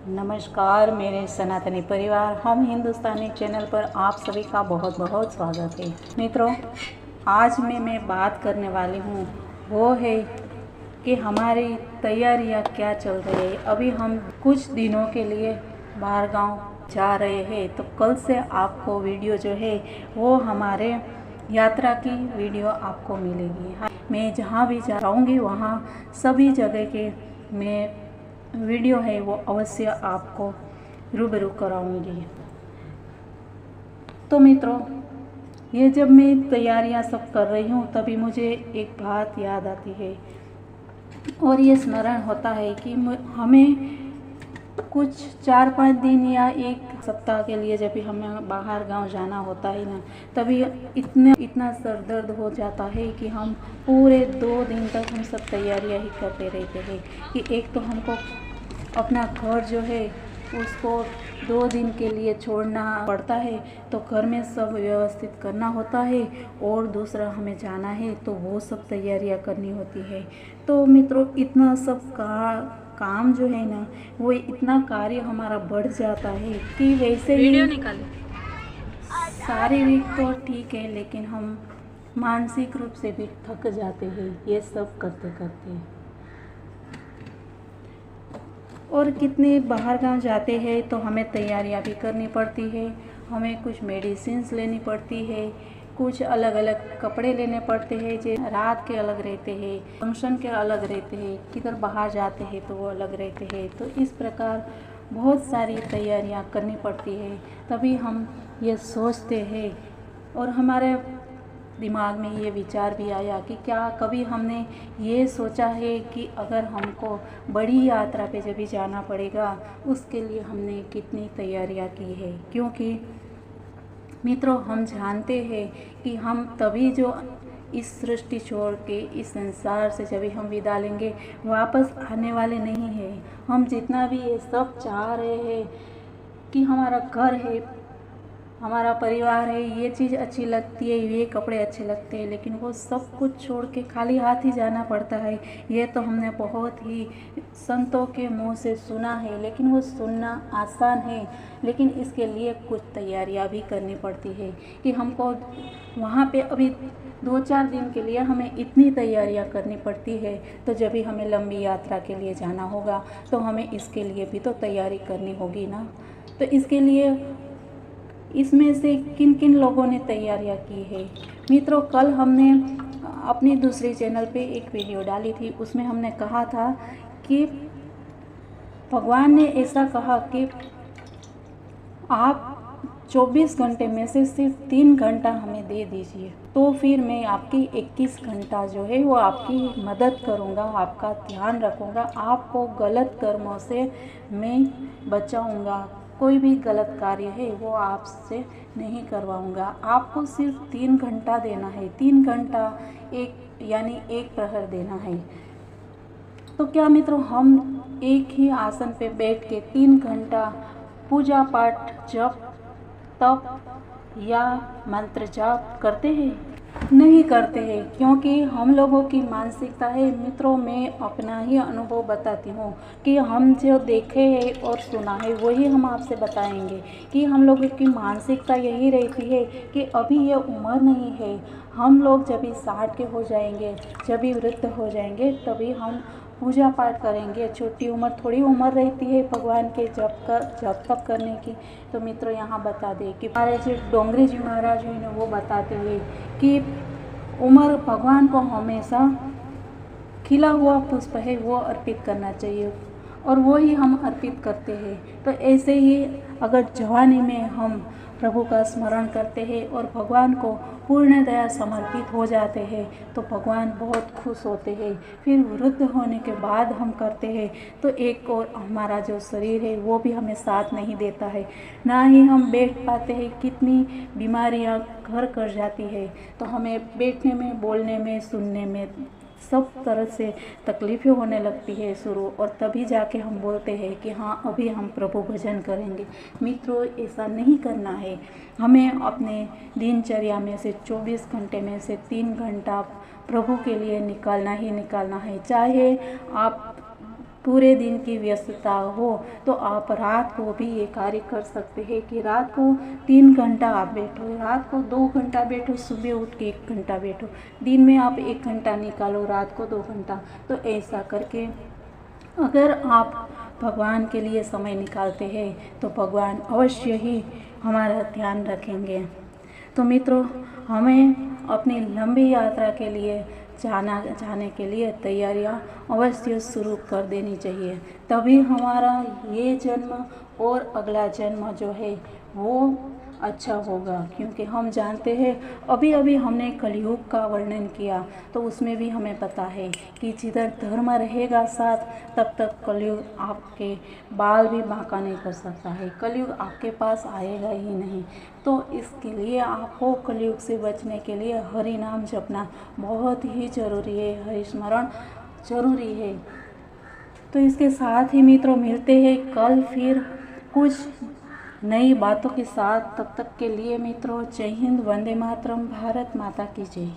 नमस्कार मेरे सनातनी परिवार, हम हिंदुस्तानी चैनल पर आप सभी का बहुत बहुत स्वागत है। मित्रों, आज मैं बात करने वाली हूँ वो है कि हमारी तैयारियाँ क्या चल रही है। अभी हम कुछ दिनों के लिए बाहर गांव जा रहे हैं, तो कल से आपको वीडियो जो है वो हमारे यात्रा की वीडियो आपको मिलेगी। मैं जहाँ भी जाऊँगी वहाँ सभी जगह के मैं वीडियो है वो अवश्य आपको रूबरू कराऊंगी। तो मित्रों, ये जब मैं तैयारियां सब कर रही हूँ तभी मुझे एक बात याद आती है और ये स्मरण होता है कि हमें कुछ 4-5 दिन या एक सप्ताह के लिए जब भी हमें बाहर गांव जाना होता है ना, तभी इतना सर दर्द हो जाता है कि हम पूरे 2 दिन तक हम सब तैयारियां ही करते रहते हैं कि एक तो हमको अपना घर जो है उसको 2 दिन के लिए छोड़ना पड़ता है, तो घर में सब व्यवस्थित करना होता है और दूसरा हमें जाना है तो वो सब तैयारियां करनी होती है। तो मित्रों, इतना सब काम जो है ना, वो इतना कार्य हमारा बढ़ जाता है कि वैसे ही शारीरिक तो ठीक है, लेकिन हम मानसिक रूप से भी थक जाते हैं ये सब करते करते। और कितने बाहर गांव जाते हैं तो हमें तैयारियां भी करनी पड़ती है, हमें कुछ मेडिसिन्स लेनी पड़ती है, कुछ अलग अलग कपड़े लेने पड़ते हैं जो रात के अलग रहते हैं, फंक्शन के अलग रहते हैं, किधर बाहर जाते हैं तो वो अलग रहते हैं। तो इस प्रकार बहुत सारी तैयारियां करनी पड़ती है। तभी हम ये सोचते हैं और हमारे दिमाग में ये विचार भी आया कि क्या कभी हमने ये सोचा है कि अगर हमको बड़ी यात्रा पे जब भी जाना पड़ेगा उसके लिए हमने कितनी तैयारियां की है। क्योंकि मित्रों, हम जानते हैं कि हम तभी जो इस सृष्टि छोड़ के इस संसार से जब भी हम विदा लेंगे वापस आने वाले नहीं हैं। हम जितना भी ये सब चाह रहे हैं कि हमारा घर है, हमारा परिवार है, ये चीज़ अच्छी लगती है, ये कपड़े अच्छे लगते हैं, लेकिन वो सब कुछ छोड़ के खाली हाथ ही जाना पड़ता है। ये तो हमने बहुत ही संतों के मुंह से सुना है, लेकिन वो सुनना आसान है, लेकिन इसके लिए कुछ तैयारियां भी करनी पड़ती है कि हमको वहाँ पे अभी 2-4 दिन के लिए हमें इतनी तैयारियां करनी पड़ती है। तो जब भी हमें लंबी यात्रा के लिए जाना होगा तो हमें इसके लिए भी तो तैयारी करनी होगी ना। तो इसके लिए इसमें से किन किन लोगों ने तैयारियां की है। मित्रों, कल हमने अपनी दूसरे चैनल पे एक वीडियो डाली थी, उसमें हमने कहा था कि भगवान ने ऐसा कहा कि आप 24 घंटे में से सिर्फ 3 घंटा हमें दे दीजिए, तो फिर मैं आपकी 21 घंटा जो है वो आपकी मदद करूँगा, आपका ध्यान रखूँगा, आपको गलत कर्मों से मैं बचाऊँगा, कोई भी गलत कार्य है वो आपसे नहीं करवाऊँगा। आपको सिर्फ 3 घंटा देना है, 3 घंटा यानी 1 प्रहर देना है। तो क्या मित्रों, हम एक ही आसन पे बैठ के 3 घंटा पूजा पाठ, जप, तप या मंत्र जाप करते हैं? नहीं करते हैं, क्योंकि हम लोगों की मानसिकता है। मित्रों, मैं अपना ही अनुभव बताती हूँ कि हम जो देखे हैं और सुना है वही हम आपसे बताएंगे कि हम लोगों की मानसिकता यही रहती है कि अभी ये उम्र नहीं है, हम लोग जब भी 60 के हो जाएंगे, जब भी वृद्ध हो जाएंगे तभी हम पूजा पाठ करेंगे। छोटी उम्र थोड़ी उम्र रहती है भगवान के जप तप करने की। तो मित्रों, यहाँ बता दें कि हमारे जो डोंगरी जी महाराज हैं वो बताते हैं कि उम्र भगवान को हमेशा खिला हुआ पुष्प है वो अर्पित करना चाहिए और वो ही हम अर्पित करते हैं। तो ऐसे ही अगर जवानी में हम प्रभु का स्मरण करते हैं और भगवान को पूर्ण दया समर्पित हो जाते हैं तो भगवान बहुत खुश होते हैं। फिर वृद्ध होने के बाद हम करते हैं तो एक और हमारा जो शरीर है वो भी हमें साथ नहीं देता है, ना ही हम बैठ पाते हैं, कितनी बीमारियां घर कर जाती है। तो हमें बैठने में, बोलने में, सुनने में सब तरह से तकलीफ़ें होने लगती है शुरू, और तभी जाके हम बोलते हैं कि हाँ अभी हम प्रभु भजन करेंगे। मित्रों, ऐसा नहीं करना है। हमें अपने दिनचर्या में से 24 घंटे में से 3 घंटा प्रभु के लिए निकालना ही निकालना है। चाहे आप पूरे दिन की व्यस्तता हो तो आप रात को भी ये कार्य कर सकते हैं कि रात को 3 घंटा आप बैठो, रात को 2 घंटा बैठो, सुबह उठ के 1 घंटा बैठो, दिन में आप 1 घंटा निकालो, रात को 2 घंटा। तो ऐसा करके अगर आप भगवान के लिए समय निकालते हैं तो भगवान अवश्य ही हमारा ध्यान रखेंगे। तो मित्रों, हमें अपनी लंबी यात्रा के लिए जाने के लिए तैयारियां अवश्य शुरू कर देनी चाहिए, तभी हमारा ये जन्म और अगला जन्म जो है वो अच्छा होगा। क्योंकि हम जानते हैं, अभी अभी हमने कलयुग का वर्णन किया तो उसमें भी हमें पता है कि जिधर धर्म रहेगा साथ, तब तक कलयुग आपके बाल भी बांका नहीं कर सकता है, कलयुग आपके पास आएगा ही नहीं। तो इसके लिए आपको कलयुग से बचने के लिए हरि नाम जपना बहुत ही ज़रूरी है, हरि स्मरण जरूरी है। तो इसके साथ ही मित्रों, मिलते हैं कल फिर कुछ नई बातों के साथ। तब तक के लिए मित्रों, जय हिंद, वंदे मातरम, भारत माता की जय।